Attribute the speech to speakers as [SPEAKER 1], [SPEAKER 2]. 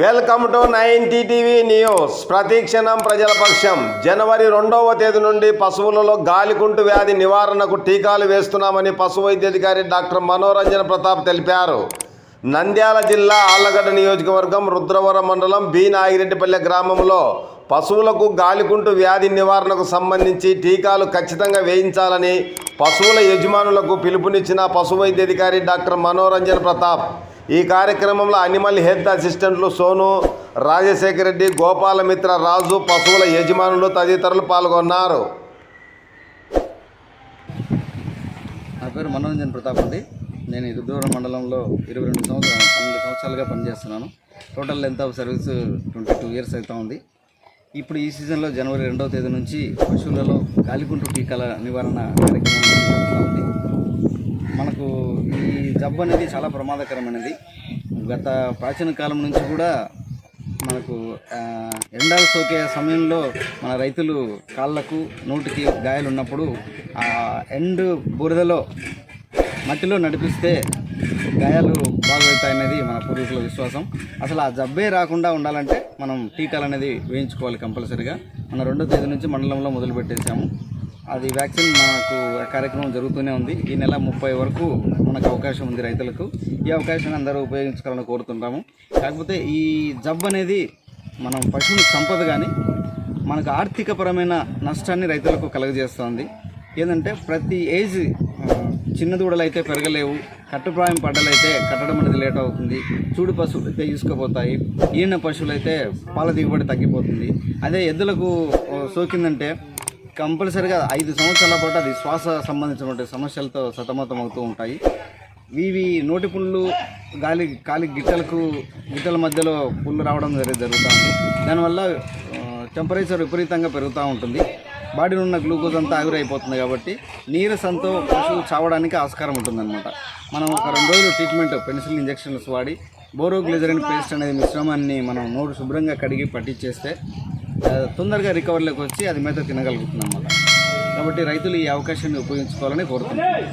[SPEAKER 1] Welcome to 90 TV news. ప్రతిక్షణం ప్రజల పక్షం. జనవరి 2వ తేదీ నుండి పశువులలో గాలికుంటు వ్యాధి నివారణకు టీకాలు వేస్తున్నామని పశు వైద్యాధికారి డాక్టర్ మనోరంజన్ ప్రతాప్ తెలిపారు. నంద్యాల జిల్లా ఆళ్లగడ్డ నియోజకవర్గం రుద్రవరం మండలం బి నాగిరెడ్డిపల్లె గ్రామంలో పశువులకు గాలికుంటు వ్యాధి నివారణకు సంబంధించి టీకాలు ఖచ్చితంగా వేయించాలని పశువుల యజమానులకు పిలుపునిచ్చిన పశు వైద్యాధికారి డాక్టర్ మనోరంజన్ ప్రతాప్. ఈ కార్యక్రమంలో అనిమల్ హెల్త్ అసిస్టెంట్లు సోను, రాజశేఖర రెడ్డి, గోపాలమిత్ర, రాజు, పశువుల యజమానులు తదితరులు పాల్గొన్నారు.
[SPEAKER 2] నా పేరు మనోరంజన్ ప్రతాప్ అండి. నేను రుద్రవరం మండలంలో 12 సంవత్సరాలుగా పనిచేస్తున్నాను. Total length of service 22 years అవుతా ఉంది. ఇప్పుడు ఈ సీజన్లో జనవరి 2వ తేదీ నుంచి పశువులలో గాలికుంటు టీకాల నివారణ కార్యక్రమం జరుగుతూ ఉంది. మనకు ఈ జబ్బు అనేది చాలా ప్రమాదకరమైనది. గత ప్రాచీన కాలం నుంచి కూడా మనకు ఎండలు సోకే సమయంలో మన రైతులు కాళ్ళకు నోటికి గాయాలు ఉన్నప్పుడు ఆ ఎండు బురదలో మట్టిలో నడిపిస్తే గాయాలు బాగవుతాయనేది మన పూర్వీకుల విశ్వాసం. అసలు ఆ జబ్బే రాకుండా ఉండాలంటే మనం టీకాలు అనేది వేయించుకోవాలి కంపల్సరీగా. మన 2వ తేదీ నుంచి మండలంలో మొదలుపెట్టేసాము. అది వ్యాక్సిన్ మనకు కార్యక్రమం జరుగుతూనే ఉంది. ఈ నెల 30 వరకు మనకు అవకాశం ఉంది రైతులకు. ఈ అవకాశాన్ని అందరూ ఉపయోగించుకోవాలని కోరుతుంటాము. కాకపోతే ఈ జబ్బు అనేది మనం పశువుని సంపద కానీ మనకు ఆర్థికపరమైన నష్టాన్ని రైతులకు కలుగజేస్తుంది. ఏంటంటే ప్రతి ఏజ్ చిన్న దూడలు అయితే పెరగలేవు, కట్టుప్రాయం పడ్డలైతే కట్టడం అనేది లేట్ అవుతుంది, చూడు పశువులు అయితే ఇసుకపోతాయి, ఈన పశువులు అయితే పాల దిగుబడి తగ్గిపోతుంది. అదే ఎద్దులకు సోకిందంటే కంపల్సరీగా 5 సంవత్సరాల పాటు అది శ్వాస సంబంధించినటువంటి సమస్యలతో సతమతం అవుతూ ఉంటాయి. ఇవి నోటి పుళ్ళు, కాలి గిట్టల మధ్యలో పుళ్ళు రావడం జరుగుతుంది. దానివల్ల టెంపరేచర్ విపరీతంగా పెరుగుతూ ఉంటుంది. బాడీలో ఉన్న గ్లూకోజ్ అంతా ఆవిరైపోతుంది. కాబట్టి నీరసంతో పశువు చావడానికి ఆస్కారం ఉంటుందన్నమాట. మనం ఒక 2 రోజులు ట్రీట్మెంట్ పెన్సిలిన్ ఇంజెక్షన్స్ వాడి బోరోగ్లిజరిన్ పేస్ట్ అనేది మిశ్రమాన్ని మనం నోరు శుభ్రంగా కడిగి పట్టించేస్తే తొందరగా రికవర్లోకి వచ్చి అది మేత తినగలుగుతుంది అన్నమాట. కాబట్టి రైతులు ఈ అవకాశాన్ని ఉపయోగించుకోవాలని కోరుతున్నాను.